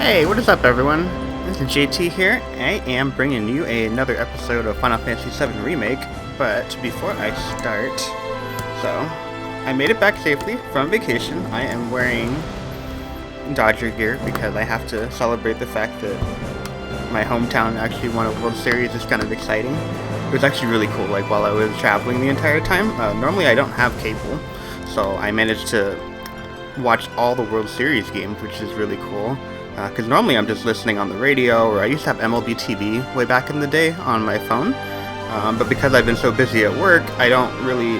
Hey, what is up everyone? This is JT here. I am bringing you another episode of Final Fantasy VII Remake, but before I start, I made it back safely from vacation. I am wearing Dodger gear because I have to celebrate the fact that my hometown actually won a World Series. Is kind of exciting. It was actually really cool, like while I was traveling the entire time. Normally I don't have cable, so I managed to watch all the World Series games, which is really cool. Because normally I'm just listening on the radio, or I used to have MLB TV way back in the day on my phone. But because I've been so busy at work, I don't really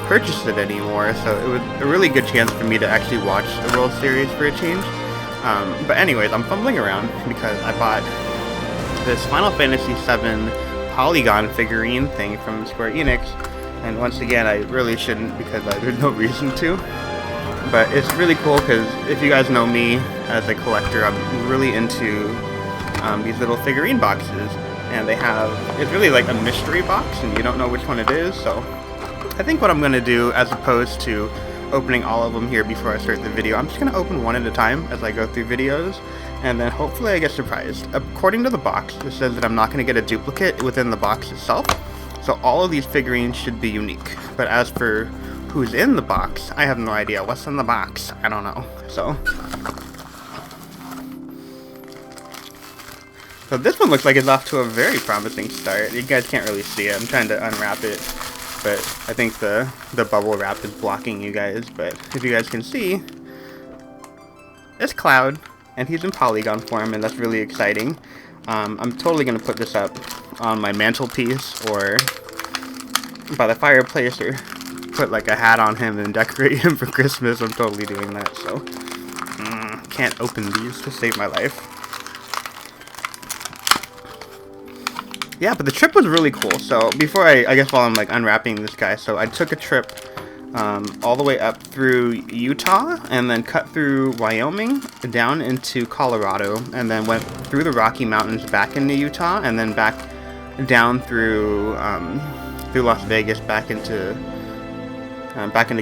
purchase it anymore. So it was a really good chance for me to actually watch the World Series for a change. But anyways, I'm fumbling around because I bought this Final Fantasy VII Polygon figurine thing from Square Enix. And once again, I really shouldn't because there's no reason to. But it's really cool because if you guys know me as a collector, I'm really into these little figurine boxes, and it's really like a mystery box and you don't know which one it is. So I think what I'm going to do, as opposed to opening all of them here before I start the video, I'm just going to open one at a time as I go through videos, and then hopefully I get surprised. According to the box, it says that I'm not going to get a duplicate within the box itself, so all of these figurines should be unique. But as for who's in the box, I have no idea. What's in the box? I don't know. So this one looks like it's off to a very promising start. You guys can't really see it. I'm trying to unwrap it, but I think the bubble wrap is blocking you guys. But if you guys can see, it's Cloud, and he's in polygon form, and that's really exciting. I'm totally going to put this up on my mantelpiece or by the fireplace, or put like a hat on him and decorate him for Christmas. I'm totally doing that. So can't open these to save my life. Yeah, but the trip was really cool. So before I guess while I'm like unwrapping this guy, so I took a trip all the way up through Utah, and then cut through Wyoming down into Colorado, and then went through the Rocky Mountains back into Utah, and then back down through Las Vegas back into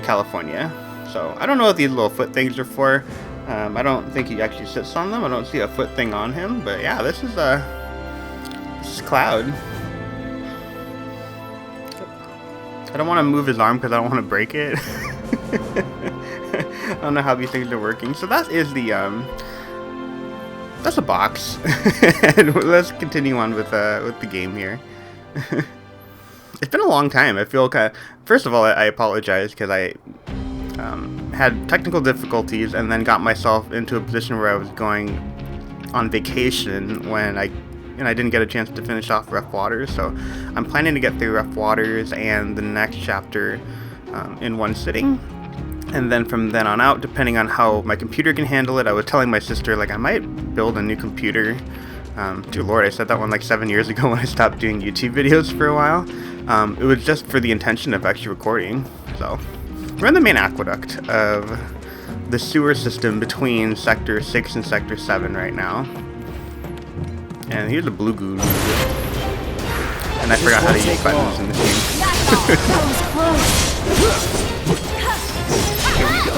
California. So I don't know what these little foot things are for. I don't think he actually sits on them. I don't see a foot thing on him. But yeah, this is Cloud. I don't want to move his arm because I don't want to break it. I don't know how these things are working. So that is that's a box. And let's continue on with the game here. It's been a long time. I feel kind of, first of all, I apologize because I had technical difficulties and then got myself into a position where I was going on vacation when I didn't get a chance to finish off Rough Waters. So I'm planning to get through Rough Waters and the next chapter in one sitting. And then from then on out, depending on how my computer can handle it, I was telling my sister, like, I might build a new computer. Dear Lord, I said that one like 7 years ago when I stopped doing YouTube videos for a while. It was just for the intention of actually recording. So we're in the main aqueduct of the sewer system between Sector 6 and Sector 7 right now. And here's a blue goo. And I forgot how to use buttons in this game.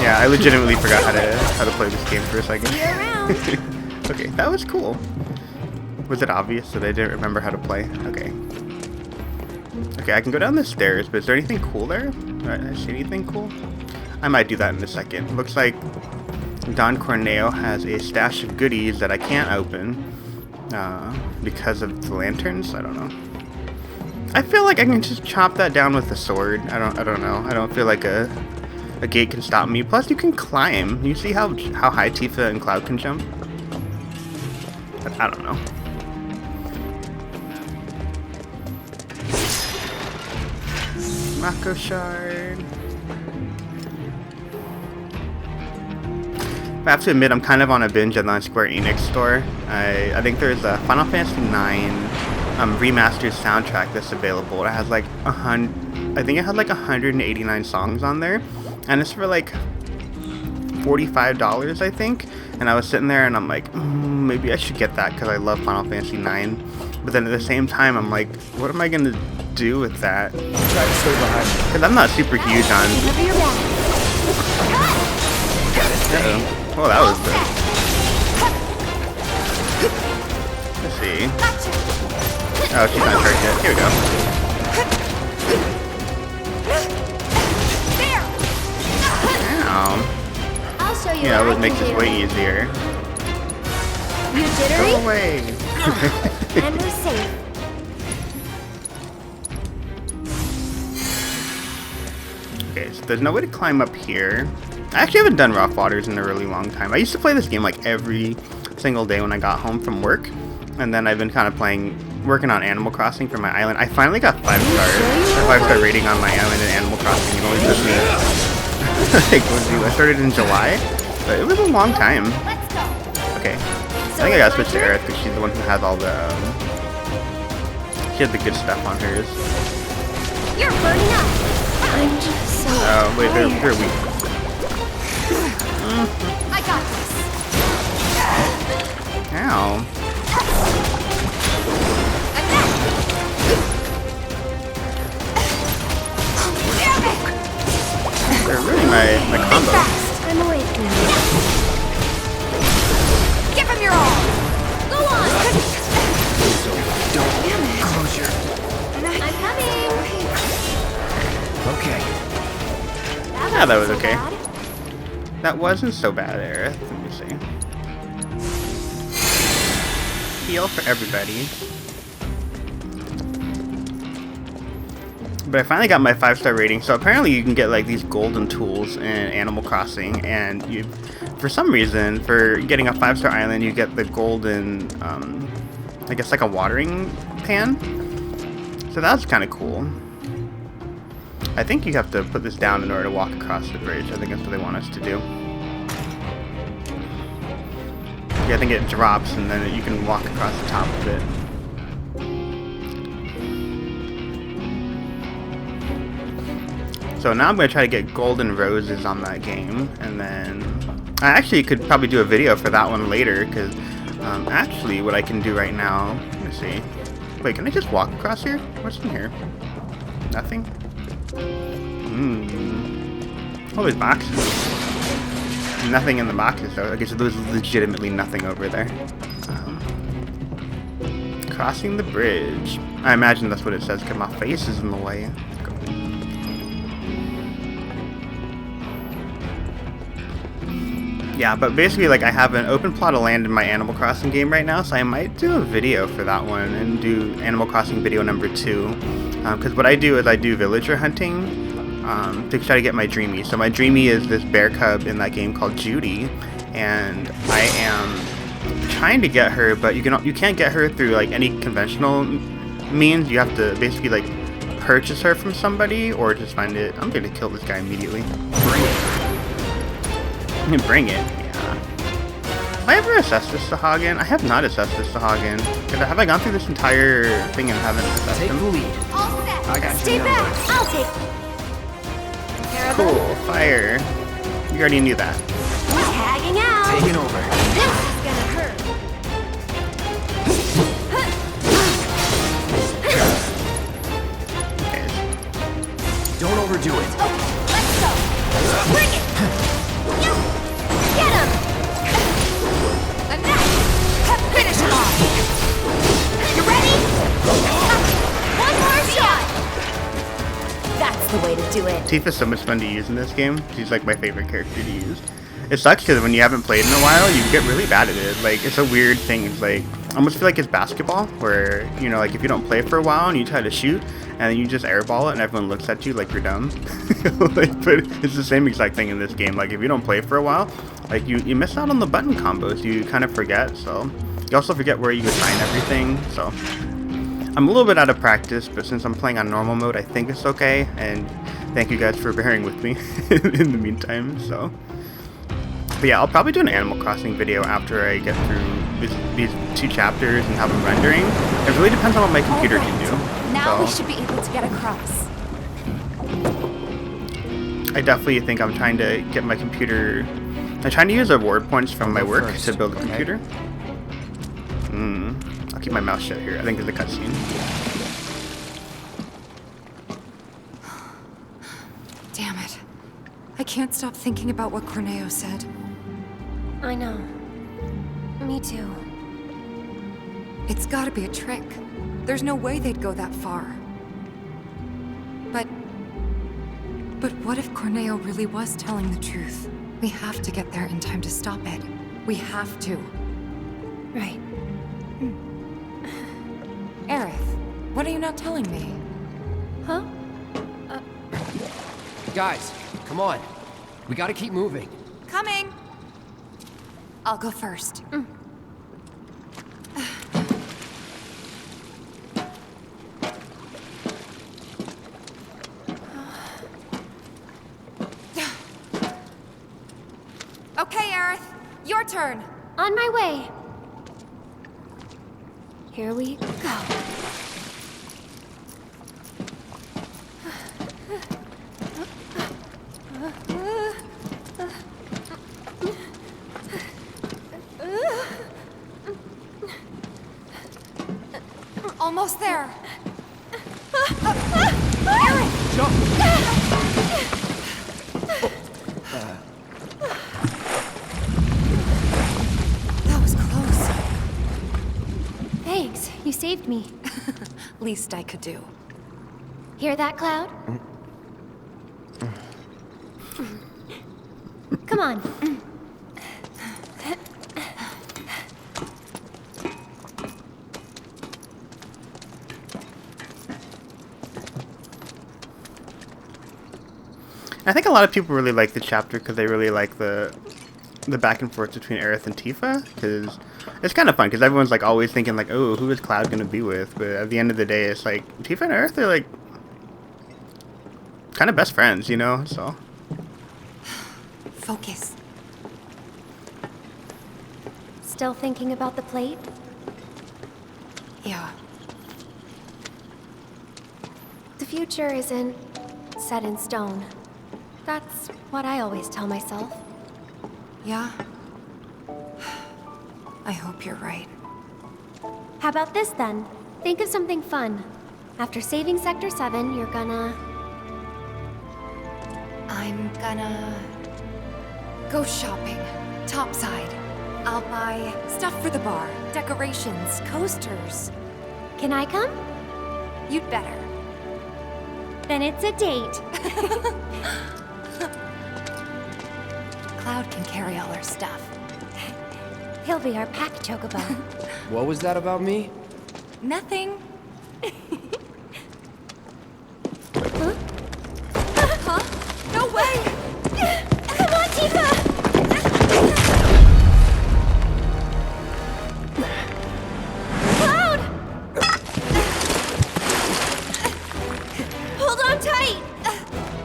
Yeah, I legitimately forgot how to play this game for a second. Okay, that was cool. Was it obvious that I didn't remember how to play? Okay. Okay, I can go down the stairs, but is there anything cool there? Do I see anything cool? I might do that in a second. Looks like Don Corneo has a stash of goodies that I can't open because of the lanterns. I don't know. I feel like I can just chop that down with a sword. I don't know. I don't feel like a gate can stop me. Plus, you can climb. You see how high Tifa and Cloud can jump? But I don't know. Mako Shard. I have to admit, I'm kind of on a binge on the Square Enix store. I think there's a Final Fantasy IX remastered soundtrack that's available. It has like I think it had like 189 songs on there, and it's for like $45, I think. And I was sitting there and I'm like, maybe I should get that because I love Final Fantasy IX. But then at the same time, I'm like, what am I gonna do with that? Because I'm not super huge on. Uh-oh. Oh, that was good. see. Oh, she's not charged yet. Here we go. Ow. I'll show you. Yeah, it would make this way easier. You jittery? Go away. And we're safe. Okay, so there's no way to climb up here. I actually haven't done Rough Waters in a really long time. I used to play this game like every single day when I got home from work. And then I've been kind of working on Animal Crossing for my island. I finally got 5 stars. A 5-star rating on my island in Animal Crossing. It only took me, I started in July, but it was a long time. Okay, I think I gotta switch to Aerith because she's the one who has all the, she has the good stuff on hers. You're burning up. I'm just so Oh, wait, they're weak. I got this. Ow. They're ruining my combo. I'm away from you. Give him your all. Go on. Don't close your... I'm coming. Okay. Yeah, that was so okay. bad. That wasn't so bad, Aerith. Let me see. Heal for everybody. But I finally got my 5-star rating, so apparently you can get like these golden tools in Animal Crossing, and you, for some reason, for getting a 5-star island, you get the golden, I guess like a watering pan. So that's kind of cool. I think you have to put this down in order to walk across the bridge. I think that's what they want us to do. Yeah, I think it drops and then you can walk across the top of it. So now I'm going to try to get golden roses on that game, and then I actually could probably do a video for that one later, because actually what I can do right now, let me see. Wait, can I just walk across here? What's in here? Nothing? Oh, there's boxes. Nothing in the boxes, though. I guess there's legitimately nothing over there. Crossing the bridge. I imagine that's what it says, because my face is in the way. Yeah, but basically, like, I have an open plot of land in my Animal Crossing game right now, so I might do a video for that one and do Animal Crossing video number 2. Because what I do is I do villager hunting to try to get my Dreamy. So my Dreamy is this bear cub in that game called Judy, and I am trying to get her, but you can't get her through like any conventional means. You have to basically like purchase her from somebody or just find it. I'm going to kill this guy immediately. Bring it, yeah. Have I ever assessed this Sahagin? I have not assessed this Sahagin. Have I gone through this entire thing and haven't assessed him? Take the lead. All set. I got Stay you back. number. I'll take care of Cool, them. fire. You already knew that. Tagging out. Taking over. This is gonna hurt. Okay. Don't overdo it. Let's go. Bring it. Get him. I'm back. Finish him off. You ready? One more shot. That's the way to do it. Tifa's so much fun to use in this game. She's like my favorite character to use. It sucks because when you haven't played in a while, you get really bad at it. Like, it's a weird thing. It's like, I almost feel like it's basketball, where, you know, like if you don't play for a while and you try to shoot, and then you just airball it and everyone looks at you like you're dumb. Like, but it's the same exact thing in this game. Like, if you don't play for a while, like, you miss out on the button combos. You kind of forget, so. You also forget where you assign everything, so. I'm a little bit out of practice, but since I'm playing on normal mode, I think it's okay, and thank you guys for bearing with me in the meantime, so. But yeah, I'll probably do an Animal Crossing video after I get through these 2 chapters and have them rendering. It really depends on what my computer can do. Now So, we should be able to get across. I definitely think I'm trying to get my computer... I'm trying to use reward points from my work to build a computer. I'll keep my mouth shut here. I think there's a cutscene. Damn it. I can't stop thinking about what Corneo said. I know. Me too. It's gotta be a trick. There's no way they'd go that far. But what if Corneo really was telling the truth? We have to get there in time to stop it. We have to. Right. Aerith, what are you not telling me? Huh? Guys, come on. We gotta keep moving. Coming! I'll go first. Okay, Aerith, your turn. On my way. Here we go. Almost there. Jump! That was close. Thanks, you saved me. Least I could do. Hear that, Cloud? Come on. I think a lot of people really like the chapter because they really like the back and forth between Aerith and Tifa, because it's kind of fun because everyone's like always thinking like, oh, who is Cloud gonna be with? But at the end of the day, it's like Tifa and Aerith are like kind of best friends, you know? So Focus. Still thinking about the plate? Yeah. The future isn't set in stone. That's what I always tell myself. Yeah? I hope you're right. How about this then? Think of something fun. After saving Sector 7, you're gonna... I'm gonna go shopping. Topside. I'll buy stuff for the bar, decorations, coasters. Can I come? You'd better. Then it's a date. Cloud can carry all our stuff. He'll be our pack chocobo. What was that about me? Nothing. Huh? No way! Come on, Tifa! Cloud! Hold on tight!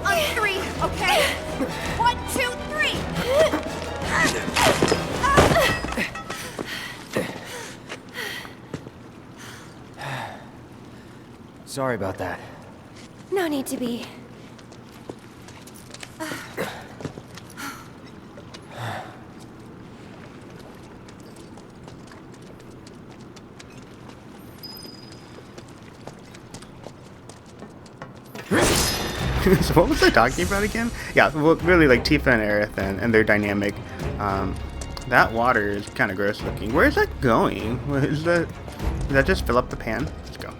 On three, okay? 1, 2, 3! Sorry about that. No need to be. so what was I talking about again? Yeah, well, really like Tifa and Aerith and their dynamic. That water is kind of gross looking. Where is that going? What is that? Did that just fill up the pan? Let's go.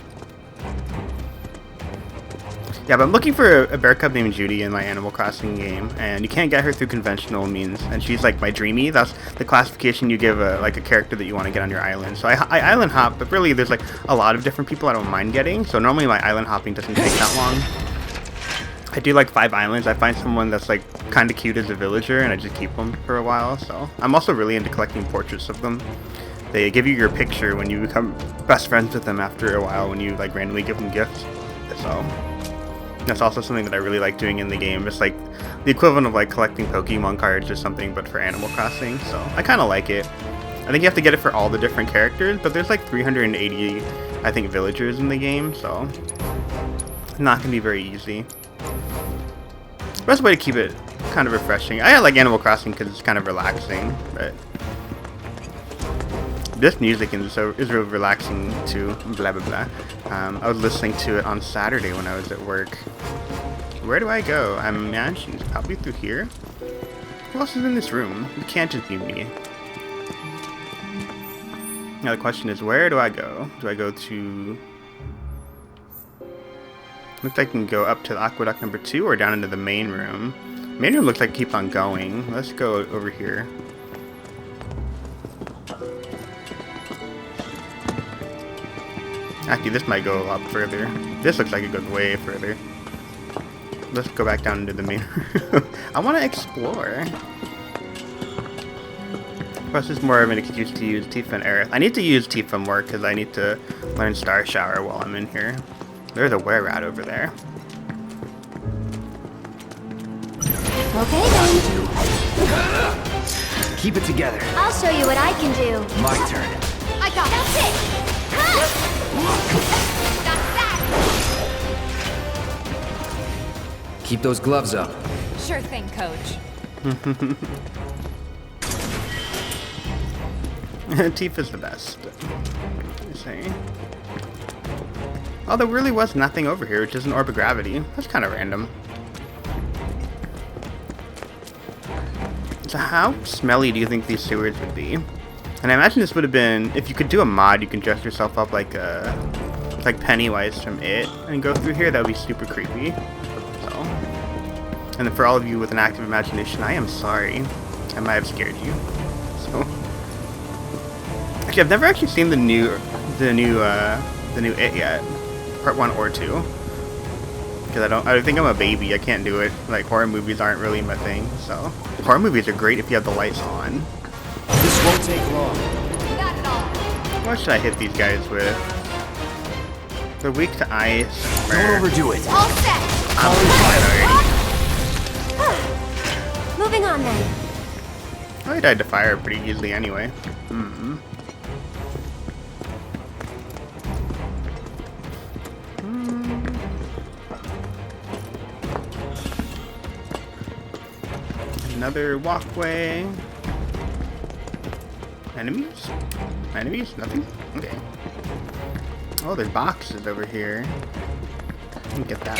Yeah, but I'm looking for a bear cub named Judy in my Animal Crossing game, and you can't get her through conventional means. And she's like my dreamy. That's the classification you give a character that you want to get on your island. So I island hop, but really there's like a lot of different people I don't mind getting. So normally my island hopping doesn't take that long. I do like 5 islands. I find someone that's like kind of cute as a villager, and I just keep them for a while. So I'm also really into collecting portraits of them. They give you your picture when you become best friends with them after a while when you like randomly give them gifts. So that's also something that I really like doing in the game. It's like the equivalent of like collecting Pokemon cards or something, but for Animal Crossing. So I kind of like it. I think you have to get it for all the different characters, but there's like 380, I think, villagers in the game, so not gonna be very easy. Best way to keep it kind of refreshing. I like Animal Crossing because it's kind of relaxing, but this music is real relaxing too. Blah blah blah. I was listening to it on Saturday when I was at work. Where do I go? I imagine it's probably through here. Who else is in this room? It can't just be me. Now the question is, where do I go? Do I go to... Looks like I can go up to the aqueduct number 2 or down into the main room. Main room looks like keep on going. Let's go over here. Actually, this might go a lot further. This looks like it goes way further. Let's go back down into the main room. I want to explore. Plus, it's more of an excuse to use Tifa and Aerith. I need to use Tifa more because I need to learn Star Shower while I'm in here. There's a were-rat over there. Okay then. Keep it together. I'll show you what I can do. My turn. I got it. That's it. That's that. Keep those gloves up. Sure thing, Coach. Tifa's the best. You see? Oh, there really was nothing over here, which is an orb of gravity. That's kind of random. So how smelly do you think these sewers would be? And I imagine this would have been, if you could do a mod, you can dress yourself up like Pennywise from It and go through here. That would be super creepy. So, and then for all of you with an active imagination, I am sorry. I might have scared you. So, actually, I've never actually seen the new It yet, part 1 or 2. Because I think I'm a baby. I can't do it. Like, horror movies aren't really my thing. So, horror movies are great if you have the lights on. This won't take long. Not at all. What should I hit these guys with? They're weak to ice. Don't overdo it. All set. I'm fine already. Moving on then. I died to fire pretty easily anyway. Another walkway. Enemies? Enemies? Nothing? Okay. Oh, there's boxes over here. I can get that.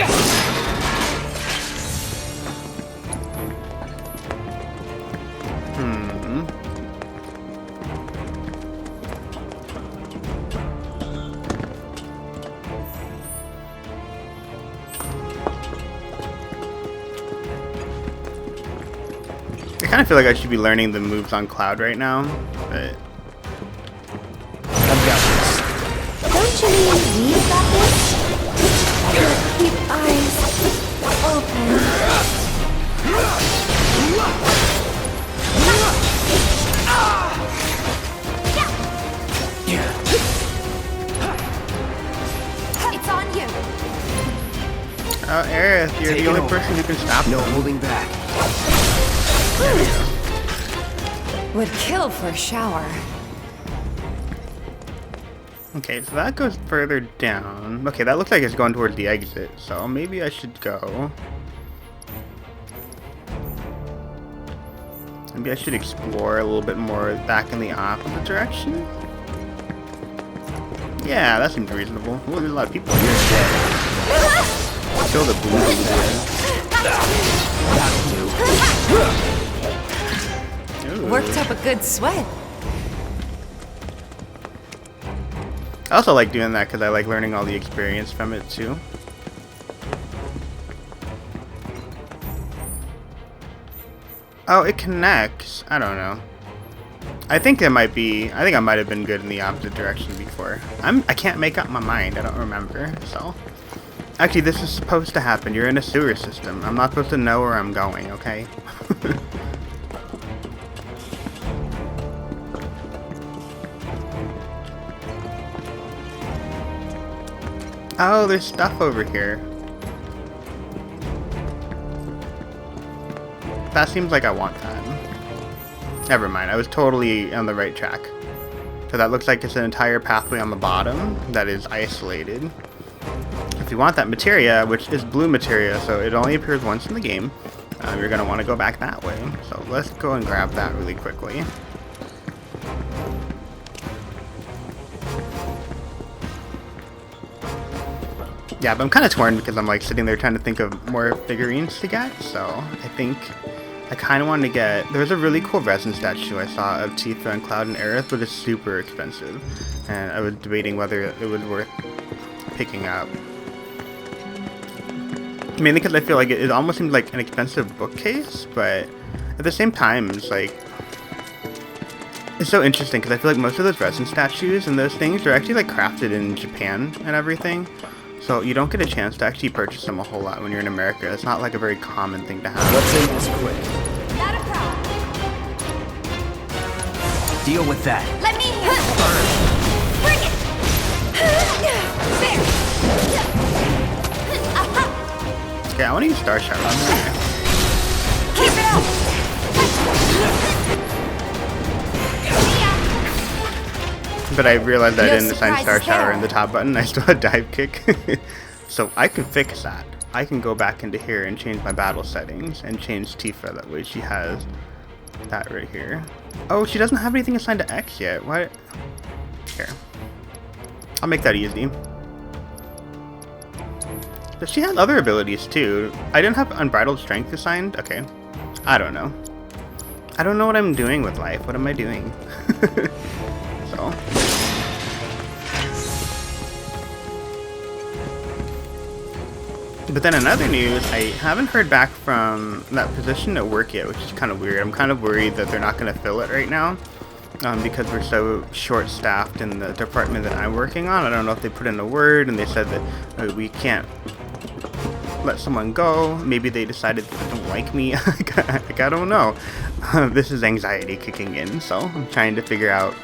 I kind of feel like I should be learning the moves on Cloud right now, but... I've got this. Don't you mean we've got this? Keep eyes open. It's on you. Oh, Aerith, you're Take the it only over. person who can stop No them. holding back. There we go. Would kill for a shower. Okay, so that goes further down. Okay, that looks like it's going towards the exit, so maybe I should go. Maybe I should explore a little bit more back in the opposite direction. Yeah, that seems reasonable. Ooh, there's a lot of people here. Kill the blue there. Worked up a good sweat. I also like doing that because I like learning all the experience from it too. Oh, it connects. I don't know. I think I might have been good in the opposite direction before. I can't make up my mind. I don't remember. So, actually, this is supposed to happen. You're in a sewer system. I'm not supposed to know where I'm going. Okay. Oh, there's stuff over here. That seems like I want that. Never mind, I was totally on the right track. So that looks like it's an entire pathway on the bottom that is isolated. If you want that materia, which is blue materia, so it only appears once in the game, you're going to want to go back that way. So let's go and grab that really quickly. Yeah, but I'm kind of torn because I'm like sitting there trying to think of more figurines to get, so I think I kind of wanted to get... There was a really cool resin statue I saw of Tifa and Cloud and Aerith, but it's super expensive. And I was debating whether it was worth picking up. Mainly because I feel like it almost seemed like an expensive bookcase, but at the same time, it's like... It's so interesting because I feel like most of those resin statues and those things are actually like crafted in Japan and everything. So you don't get a chance to actually purchase them a whole lot when you're in America. It's not like a very common thing to have. Let's end this quick. Not a problem. Deal with that. Let me bring it. There. Okay, I want to use Star Shower. Keep it up. But I realized that I No didn't assign Star surprises Shower there. in the top button. I still had Dive Kick. So I can fix that. I can go back into here and change my battle settings and change Tifa. That way she has that right here. Oh, she doesn't have anything assigned to X yet. What? Here. I'll make that easy. But she has other abilities too. I didn't have Unbridled Strength assigned. Okay. I don't know. I don't know what I'm doing with life. What am I doing? So. But then in other news, I haven't heard back from that position at work yet, which is kind of weird. I'm kind of worried that they're not going to fill it right now because we're so short-staffed in the department that I'm working on. I don't know if they put in a word and they said that we can't let someone go. Maybe they decided they don't like me. Like, I don't know. This is anxiety kicking in, so I'm trying to figure out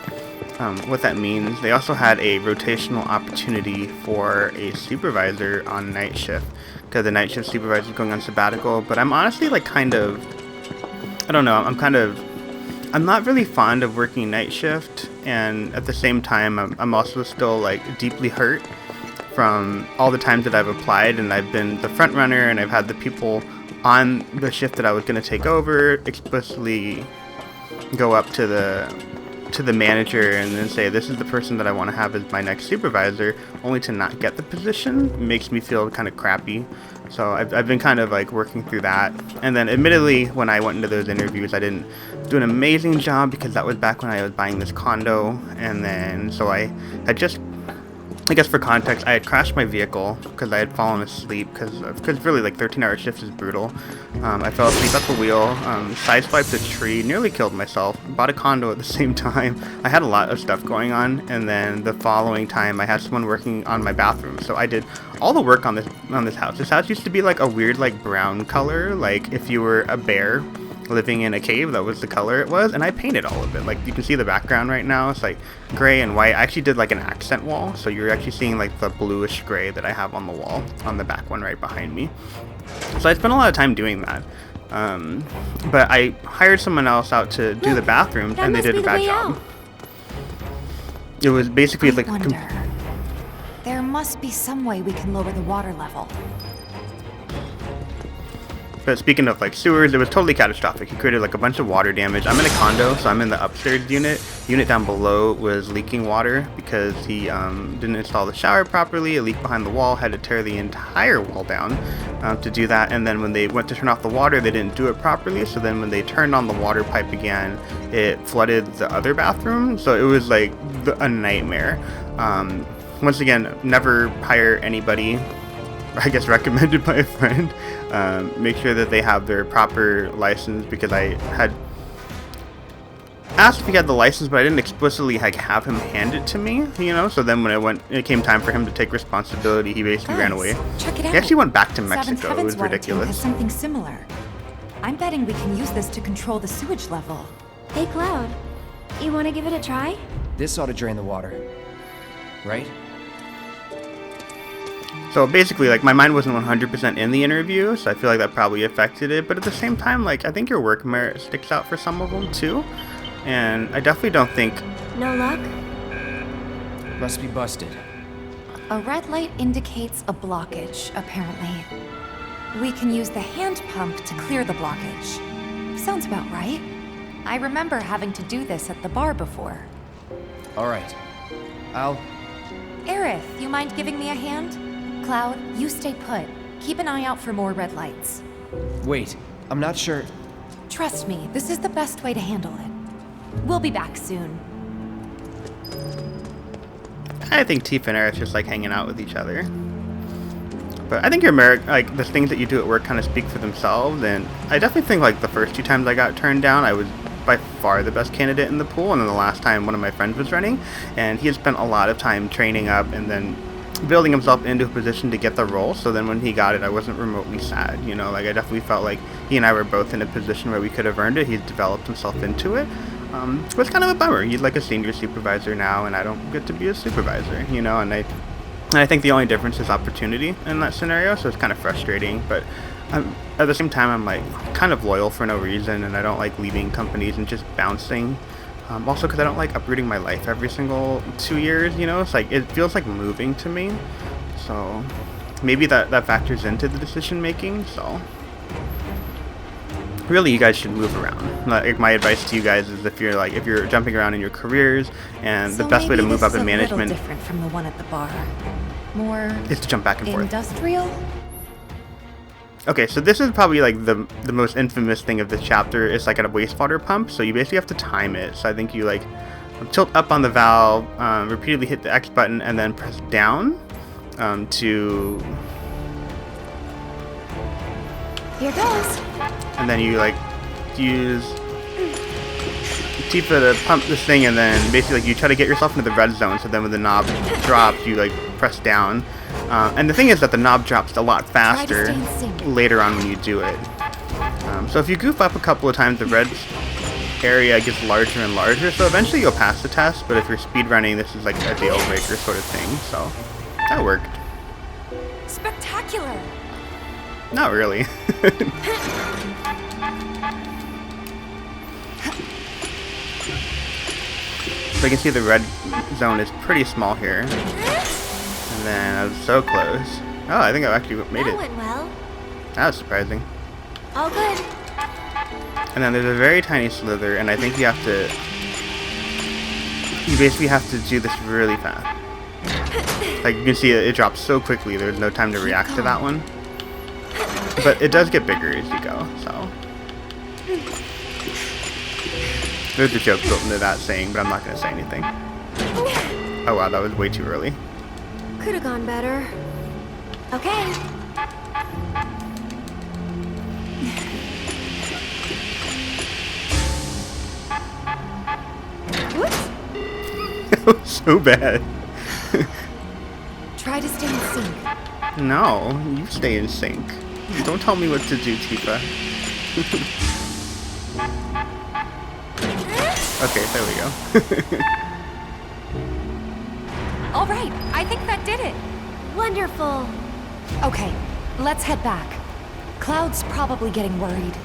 what that means. They also had a rotational opportunity for a supervisor on night shift because the night shift supervisor is going on sabbatical. But I'm honestly like I don't know. I'm not really fond of working night shift, and at the same time, I'm also still like deeply hurt from all the times that I've applied and I've been the front runner and I've had the people on the shift that I was going to take over explicitly go up to the manager and then say, this is the person that I want to have as my next supervisor, only to not get the position. It makes me feel kind of crappy. So I've been kind of like working through that. And then admittedly, when I went into those interviews, I didn't do an amazing job because that was back when I was buying this condo. And then, so I had just, I guess for context, I had crashed my vehicle because I had fallen asleep because really like 13-hour shifts is brutal. I fell asleep at the wheel, sideswiped a tree, nearly killed myself, bought a condo at the same time. I had a lot of stuff going on, and then the following time I had someone working on my bathroom. So I did all the work on this house. This house used to be like a weird like brown color, like if you were a bear living in a cave, that was the color it was, and I painted all of it. Like you can see the background right now, it's like gray and white. I actually did like an accent wall, so you're actually seeing like the bluish gray that I have on the wall on the back one right behind me. So I spent a lot of time doing that, but I hired someone else out to do the bathrooms, and they did a bad job. It was basically like There must be some way we can lower the water level. But speaking of like sewers, it was totally catastrophic. He created like a bunch of water damage. I'm in a condo, so I'm in the upstairs unit. Unit down below was leaking water because he didn't install the shower properly. A leak behind the wall, had to tear the entire wall down to do that. And then when they went to turn off the water, they didn't do it properly. So then when they turned on the water pipe again, it flooded the other bathroom. So it was like a nightmare. Once again, never hire anybody, I guess recommended by a friend. Make sure that they have their proper license, because I had asked if he had the license, but I didn't explicitly like have him hand it to me, you know. So then when it came time for him to take responsibility, he basically ran away. Check it out. He actually went back to Mexico. Seventh It Heavens was water tank ridiculous. has something similar. I'm betting we can use this to control the sewage level. Hey, Cloud. You want to give it a try? This ought to drain the water. Right? So basically, like, my mind wasn't 100% in the interview, so I feel like that probably affected it. But at the same time, like, I think your work merit sticks out for some of them too. And I definitely don't think... No luck? Must be busted. A red light indicates a blockage, apparently. We can use the hand pump to clear the blockage. Sounds about right. I remember having to do this at the bar before. All right. Aerith, you mind giving me a hand? Cloud, you stay put. Keep an eye out for more red lights. Wait, I'm not sure. Trust me, this is the best way to handle it. We'll be back soon. I think Tifa and Aerith just like hanging out with each other. But I think your merit, like the things that you do at work kind of speak for themselves, and I definitely think like the first 2 times I got turned down, I was by far the best candidate in the pool, and then the last time one of my friends was running, and he had spent a lot of time training up and then building himself into a position to get the role, so then when he got it, I wasn't remotely sad, you know, like I definitely felt like he and I were both in a position where we could have earned it. He's developed himself into it. But it's kind of a bummer. He's like a senior supervisor now, and I don't get to be a supervisor, you know, and I think the only difference is opportunity in that scenario, so it's kind of frustrating, but at the same time, I'm like kind of loyal for no reason, and I don't like leaving companies and just bouncing. Also, because I don't like uprooting my life every single 2 years, you know, it's like, it feels like moving to me, so maybe that factors into the decision making, so really you guys should move around. Like, my advice to you guys is if you're jumping around in your careers, and the best way to move up in management different from the one at the bar. More is to jump back and forth. Industrial? Okay, so this is probably like the most infamous thing of this chapter. It's like a wastewater pump, so you basically have to time it. So I think you like tilt up on the valve, repeatedly hit the X button, and then press down to... Here goes. And then you like use Tifa to pump this thing, and then basically like, you try to get yourself into the red zone, so then when the knob drops, you like press down. And the thing is that the knob drops a lot faster later on when you do it. So if you goof up a couple of times, the red area gets larger and larger, so eventually you'll pass the test, but if you're speedrunning, this is like a deal breaker sort of thing, so that worked. Spectacular! Not really. So you can see the red zone is pretty small here. And then I was so close. Oh, I think I actually made it. That went well. That was surprising. All good. And then there's a very tiny slither, and I think you basically have to do this really fast. Like you can see it drops so quickly, there's no time to react to that one. But it does get bigger as you go, so. There's a joke built into that saying, but I'm not going to say anything. Oh wow, that was way too early. Could have gone better. Okay. Whoops. That was so bad. Try to stay in sync. No, you stay in sync. Don't tell me what to do, Tifa. Okay, there we go. All right, I think that did it. Wonderful. Okay, let's head back. Cloud's probably getting worried.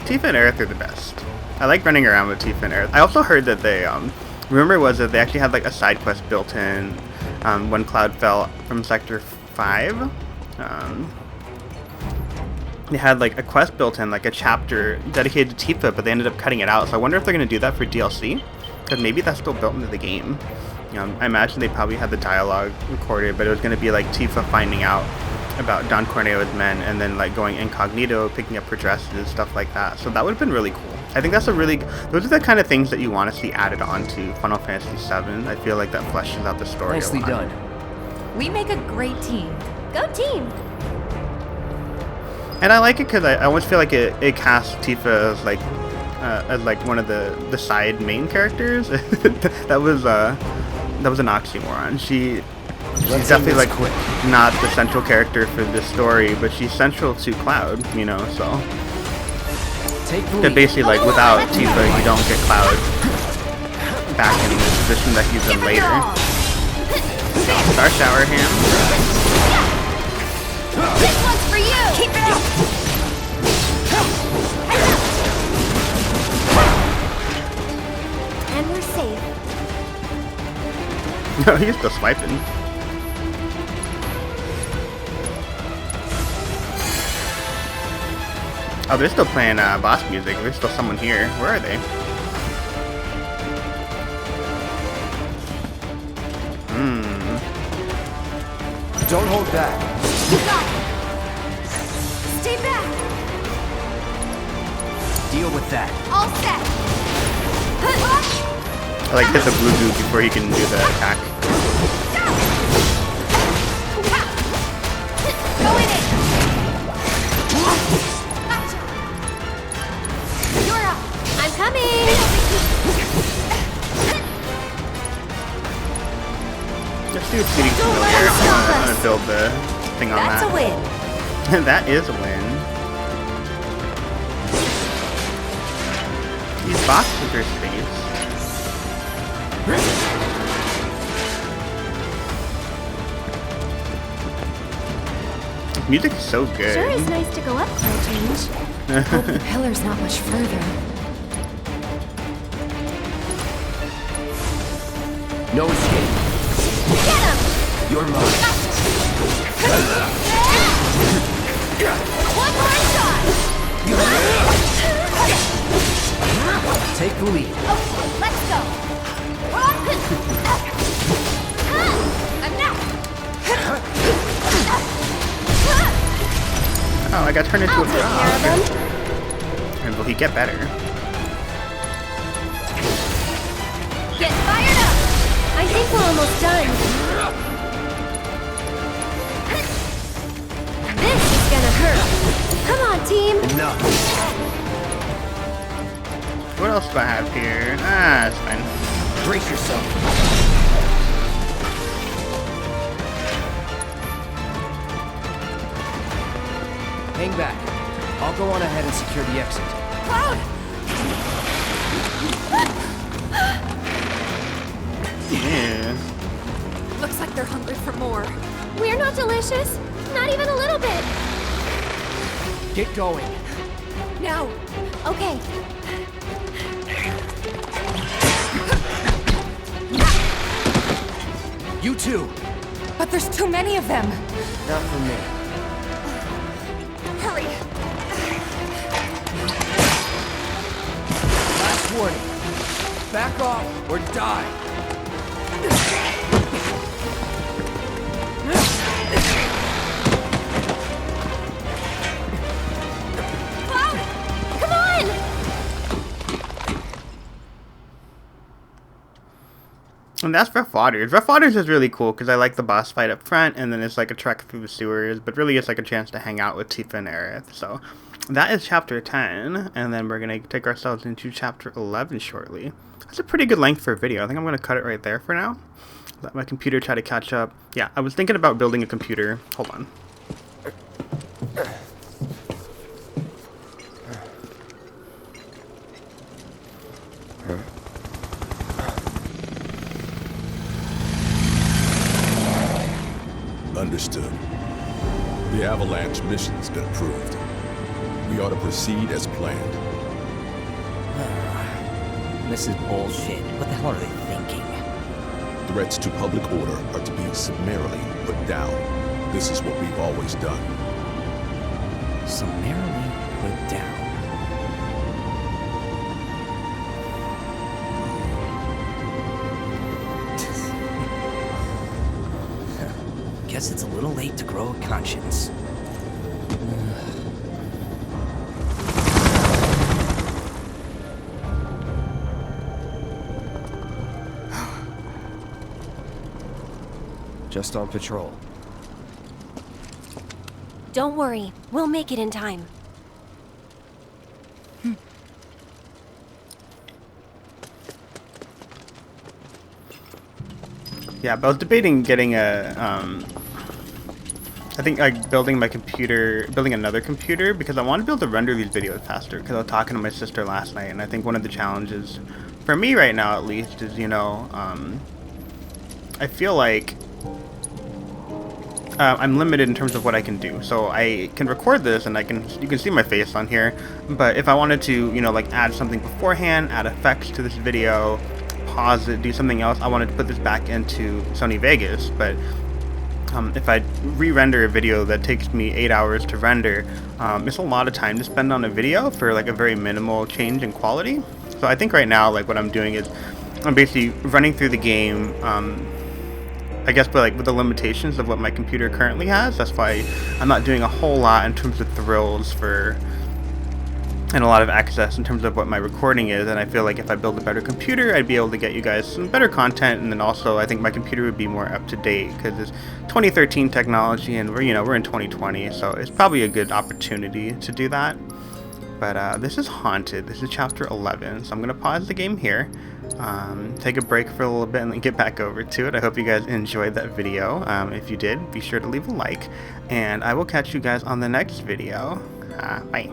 Tifa and Aerith are the best. I like running around with Tifa and Aerith. I also heard that they, rumor was that they actually had like a side quest built in when Cloud fell from Sector 5. They had like a quest built in, like a chapter dedicated to Tifa, but they ended up cutting it out. So I wonder if they're going to do that for DLC, because maybe that's still built into the game. I imagine they probably had the dialogue recorded, but it was going to be like Tifa finding out about Don Corneo's men, and then like going incognito, picking up her dresses, stuff like that. So that would have been really cool. I think that's those are the kind of things that you want to see added on to Final Fantasy VII. I feel like that fleshes out the story a lot. Nicely done. We make a great team. Go team. And I like it because I always feel like it casts Tifa as like one of the side main characters. that was an oxymoron. She's definitely like not the central character for this story, but she's central to Cloud, you know. So basically, like without Tifa, you don't get Cloud back in the position that he's in later. Star Shower Hand. This one's for you. Keep it up. And we're safe. No, he's still swiping. Oh, they're still playing boss music. There's still someone here. Where are they? Don't hold back. You got it. Stay back. Deal with that. All set. I like hit the blue goo before he can do the attack. Go in it. You're up. I'm coming! Let's do a shooting Don't skill let here. him stop I'm gonna us. build the thing on That's that. a win. That is a win. These boxes are space. Music is so good. Sure is nice to go up for a change. Hope the pillar's not much further. No escape. Get him! You're mine. One more shot! Take the lead. Okay, let's go! I'm next! Oh, I got turned into I'll a take care of frog. them. And will he get better? Get fired up! I think we're almost done. This is gonna hurt. Come on, team! Enough. What else do I have here? Ah, it's fine. Brace yourself. Hang back. I'll go on ahead and secure the exit. Cloud! Yeah. Looks like they're hungry for more. We're not delicious. Not even a little bit. Get going. Now! Okay. You too. But there's too many of them. Not for me. Hurry! Last warning. Back off or die. Cloud! Come on! And that's Rough Waters. Rough Waters is really cool because I like the boss fight up front, and then it's like a trek through the sewers, but really it's like a chance to hang out with Tifa and Aerith. So that is chapter 10, and then we're going to take ourselves into chapter 11 shortly. That's a pretty good length for a video. I think I'm going to cut it right there for now. Let my computer try to catch up. Yeah, I was thinking about building a computer. Hold on. Understood. The Avalanche mission's been approved. We ought to proceed as planned. This is bullshit. What the hell are they thinking? Threats to public order are to be summarily put down. This is what we've always done. Summarily put down. Guess it's a little late to grow a conscience. Just on patrol. Don't worry. We'll make it in time. Yeah, but I was debating getting a, I think like building another computer because I want to be able to render these videos faster because I was talking to my sister last night, and I think one of the challenges, for me right now at least, is, you know, I feel like I'm limited in terms of what I can do. So I can record this and you can see my face on here, but if I wanted to, you know, like add something beforehand, add effects to this video, pause it, do something else, I wanted to put this back into Sony Vegas, but if I re-render a video that takes me 8 hours to render, it's a lot of time to spend on a video for like a very minimal change in quality. So I think right now, like what I'm doing is I'm basically running through the game, I guess, but like with the limitations of what my computer currently has. That's why I'm not doing a whole lot in terms of thrills for and a lot of access in terms of what my recording is, and I feel like if I build a better computer, I'd be able to get you guys some better content, and then also I think my computer would be more up to date because it's 2013 technology, and we're in 2020, so it's probably a good opportunity to do that. But this is Haunted. This is chapter 11, so I'm gonna pause the game here, take a break for a little bit, and then get back over to it. I hope you guys enjoyed that video. If you did, be sure to leave a like, and I will catch you guys on the next video. Bye.